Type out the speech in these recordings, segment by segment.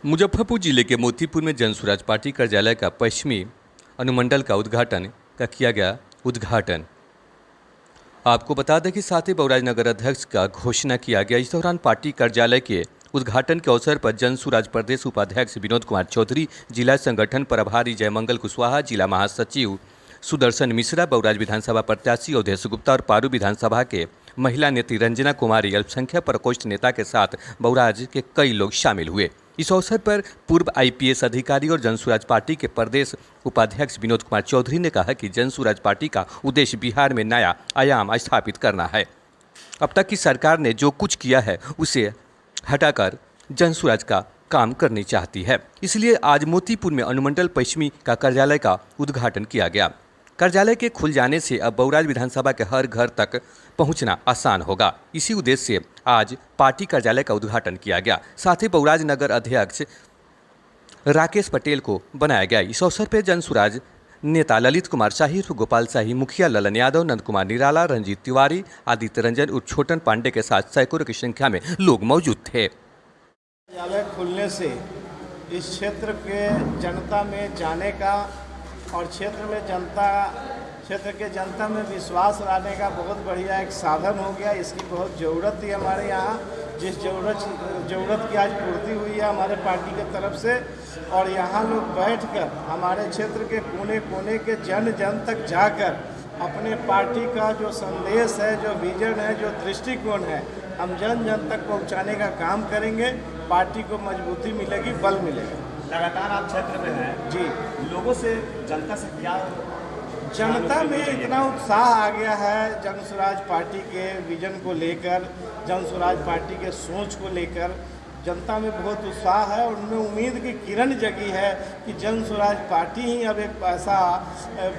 मुजफ्फरपुर जिले के मोतीपुर में जनसुराज पार्टी कार्यालय का पश्चिमी अनुमंडल का किया गया उद्घाटन। आपको बता दें कि साथ ही बौराज नगर अध्यक्ष का घोषणा किया गया। इस दौरान पार्टी कार्यालय के उद्घाटन के अवसर पर जनसुराज प्रदेश उपाध्यक्ष विनोद कुमार चौधरी, जिला संगठन प्रभारी जयमंगल कुशवाहा, जिला महासचिव सुदर्शन मिश्रा, बौराज विधानसभा प्रत्याशी अवधेश गुप्ता और पारू विधानसभा के महिला नेत्री रंजना कुमारी, अल्पसंख्यक प्रकोष्ठ नेता के साथ बौराज के कई लोग शामिल हुए। इस अवसर पर पूर्व आईपीएस अधिकारी और जनसुराज पार्टी के प्रदेश उपाध्यक्ष विनोद कुमार चौधरी ने कहा कि जनसुराज पार्टी का उद्देश्य बिहार में नया आयाम स्थापित करना है। अब तक की सरकार ने जो कुछ किया है उसे हटाकर जनसुराज का काम करनी चाहती है। इसलिए आज मोतीपुर में अनुमंडल पश्चिमी का कार्यालय का उद्घाटन किया गया। कार्यालय के खुल जाने से अब बौराज विधानसभा के हर घर तक पहुंचना आसान होगा। इसी उद्देश्य से आज पार्टी कार्यालय का उद्घाटन किया गया। साथ ही बौराज नगर अध्यक्ष राकेश पटेल को बनाया गया। इस अवसर पर जनसुराज नेता ललित कुमार शाही, गोपाल शाही, मुखिया ललन यादव, नंद कुमार निराला, रंजीत तिवारी, आदित्य रंजन और छोटन पांडे के साथ सैकड़ों की संख्या में लोग मौजूद थे। कार्यालय खुलने से इस क्षेत्र के जनता में जाने का और क्षेत्र के जनता में विश्वास लाने का बहुत बढ़िया एक साधन हो गया। इसकी बहुत ज़रूरत थी हमारे यहाँ, जिस ज़रूरत की आज पूर्ति हुई है हमारे पार्टी की तरफ से। और यहाँ लोग बैठकर हमारे क्षेत्र के कोने कोने के जन जन तक जाकर अपने पार्टी का जो संदेश है, जो विजन है, जो दृष्टिकोण है, हम जन जन तक पहुँचाने का काम करेंगे। पार्टी को मजबूती मिलेगी, बल मिलेगा। लगातार आप क्षेत्र में हैं जी, लोगों से, जनता से क्या जनता में इतना उत्साह आ गया है जनसुराज पार्टी के विजन को लेकर, जनसुराज पार्टी के सोच को लेकर जनता में बहुत उत्साह है और उनमें उम्मीद की किरण जगी है कि जनसुराज पार्टी ही अब एक ऐसा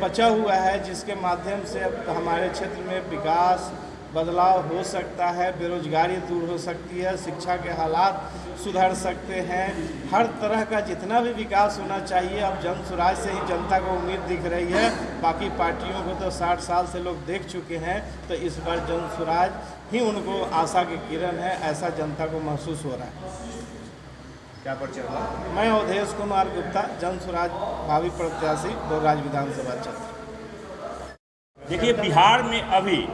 बचा हुआ है जिसके माध्यम से अब हमारे क्षेत्र में विकास बदलाव हो सकता है, बेरोजगारी दूर हो सकती है, शिक्षा के हालात सुधर सकते हैं। हर तरह का जितना भी विकास होना चाहिए अब जनसुराज से ही जनता को उम्मीद दिख रही है। बाकी पार्टियों को तो 60 साल से लोग देख चुके हैं, तो इस बार जनसुराज ही उनको आशा की किरण है, ऐसा जनता को महसूस हो रहा है। क्या परिचय हुआ? मैं अवधेश कुमार गुप्ता, जनसुराज भावी प्रत्याशी, बौराज विधानसभा क्षेत्र। देखिए, बिहार में अभी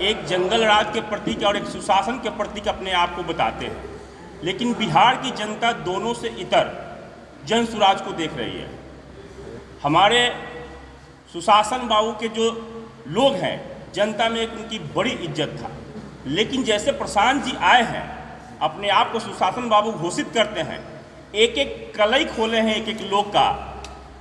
एक जंगल राज के प्रतीक और एक सुशासन के प्रतीक अपने आप को बताते हैं, लेकिन बिहार की जनता दोनों से इतर जनसुराज को देख रही है। हमारे सुशासन बाबू के जो लोग हैं, जनता में एक उनकी बड़ी इज्जत था, लेकिन जैसे प्रशांत जी आए हैं, अपने आप को सुशासन बाबू घोषित करते हैं, एक एक कलई खोले हैं एक एक लोग का,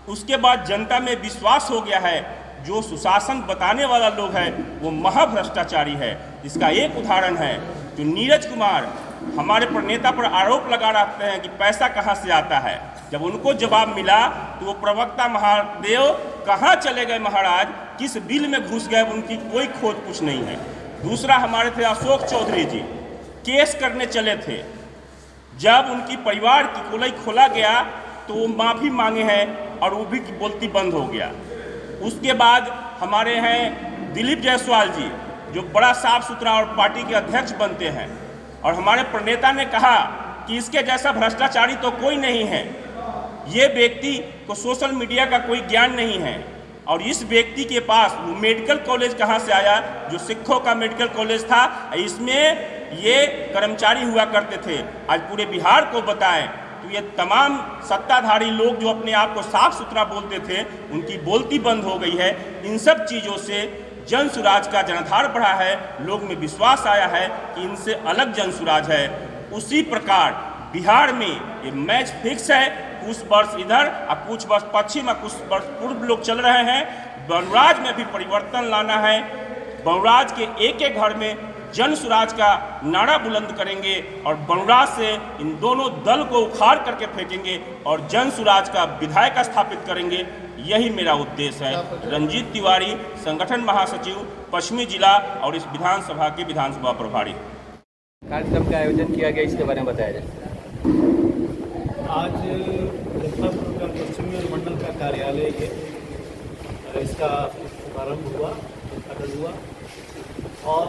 उसके बाद जनता में विश्वास हो गया है जो सुशासन बताने वाला लोग है वो महाभ्रष्टाचारी है। इसका एक उदाहरण है जो नीरज कुमार हमारे नेता पर आरोप लगा रखते हैं कि पैसा कहाँ से आता है। जब उनको जवाब मिला तो वो प्रवक्ता महादेव कहाँ चले गए महाराज, किस बिल में घुस गए, उनकी कोई खोज पूछ नहीं है। दूसरा हमारे थे अशोक चौधरी जी, केस करने चले थे, जब उनकी परिवार की कोलई खोला गया तो वो माफ़ी मांगे हैं और वो भी बोलती बंद हो गया। उसके बाद हमारे हैं दिलीप जायसवाल जी, जो बड़ा साफ सुथरा और पार्टी के अध्यक्ष बनते हैं, और हमारे प्रणेता ने कहा कि इसके जैसा भ्रष्टाचारी तो कोई नहीं है, ये व्यक्ति को सोशल मीडिया का कोई ज्ञान नहीं है। और इस व्यक्ति के पास वो मेडिकल कॉलेज कहाँ से आया, जो सिखों का मेडिकल कॉलेज था, इसमें ये कर्मचारी हुआ करते थे। आज पूरे बिहार को बताएं तो ये तमाम सत्ताधारी लोग जो अपने आप को साफ सुथरा बोलते थे, उनकी बोलती बंद हो गई है। इन सब चीज़ों से जनसुराज का जनाधार बढ़ा है, लोग में विश्वास आया है कि इनसे अलग जनसुराज है। उसी प्रकार बिहार में ये मैच फिक्स है, कुछ वर्ष इधर और कुछ वर्ष पश्चिम और कुछ वर्ष पूर्व लोग चल रहे हैं। बौराज में भी परिवर्तन लाना है। बौराज के एक एक घर में जनसुराज का नारा बुलंद करेंगे और बौराज से इन दोनों दल को उखाड़ करके फेंकेंगे और जनसुराज का विधायक स्थापित करेंगे। यही मेरा उद्देश्य है। रंजीत तिवारी, संगठन महासचिव, पश्चिमी जिला और इस विधानसभा के विधानसभा प्रभारी। कार्यक्रम का आयोजन किया गया, इसके बारे में बताया जाए। आज मुजफ्फरपुर का पश्चिमी अनुमंडल का कार्यालय है, इसका प्रारंभ हुआ, उद्घाटन हुआ, और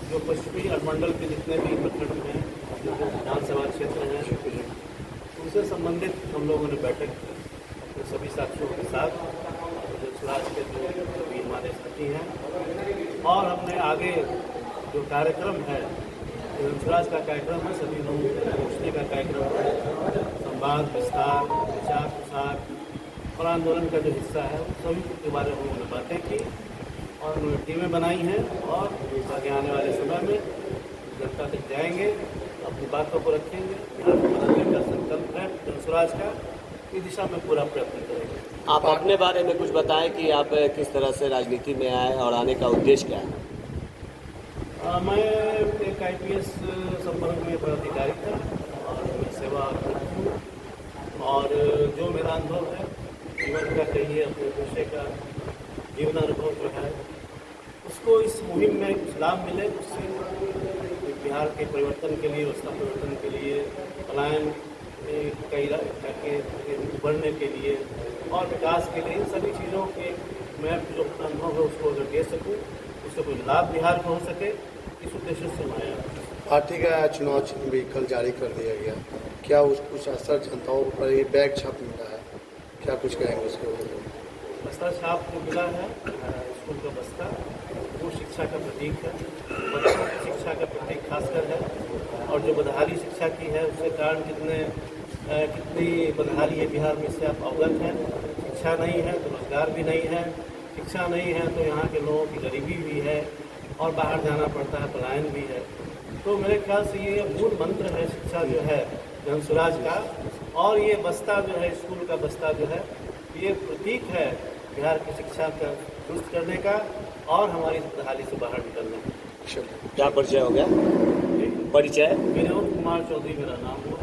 जो पश्चिमी अनुमंडल के जितने भी प्रखंड हैं, जो विधानसभा क्षेत्र हैं, उससे संबंधित हम लोगों ने बैठक की अपने सभी साथियों के साथ, जनसुराज के जो भी हमारे साथी हैं, और हमने आगे जो कार्यक्रम है, जनसुराज का कार्यक्रम है, सभी लोगों को पहुँचने का कार्यक्रम है, संवाद, विस्तार, विचार प्रसार और आंदोलन का जो हिस्सा है उन सभी के बारे में उन्होंने बातें की और उन्होंने टीमें बनाई हैं और आगे आने वाले समय में जनता तक जाएंगे, अपनी बातों को रखेंगे, बिहार को बदलने का संकल्प है जनसुराज का, इस दिशा में पूरा प्रयत्न करेंगे। आप अपने बारे में कुछ बताएं कि आप किस तरह से राजनीति में आए और आने का उद्देश्य क्या है? मैं एक IPS संपर्क में पदाधिकारी था और मैं सेवा हूँ, और जो मेरा अनुभव है जीवन का, कहिए अपने विषय का जीवन अनुभव जो है, उसको इस मुहिम में कुछ लाभ मिले, उससे बिहार के परिवर्तन के लिए, व्यवस्था परिवर्तन के लिए, पलायन कई के उभरने के लिए और विकास के लिए, इन सभी चीज़ों के मैं जो अनुभव है उसको अगर दे सकूँ, उससे कोई लाभ बिहार को हो सके, इस उद्देश्य से मैं आया। पार्टी का चुनाव चिन्ह भी कल जारी कर दिया गया, क्या उस कुछ असर जनताओं पर ये बैग छाप मिला है, क्या कुछ कहेंगे उसके ऊपर? बस्ता छाप जो मिला है स्कूल का बस्ता, वो शिक्षा का प्रतीक है, बच्चों की शिक्षा का प्रतीक खासकर है, और जो बदहाली शिक्षा की है उसके कारण कितनी बदहाली है बिहार में, से आप अवगत हैं। शिक्षा नहीं है तो रोजगार भी नहीं है, शिक्षा नहीं है तो यहाँ के लोगों की गरीबी भी है और बाहर जाना पड़ता है, पलायन भी है। तो मेरे ख्याल से ये मूल मंत्र है शिक्षा जो है जनसुराज का, और ये बस्ता जो है, स्कूल का बस्ता जो है, ये प्रतीक है बिहार की शिक्षा का दुरुस्त करने का और हमारी बदहाली से बाहर निकलने का। क्या परिचय हो गया? परिचय? विनोद कुमार चौधरी मेरा नाम है।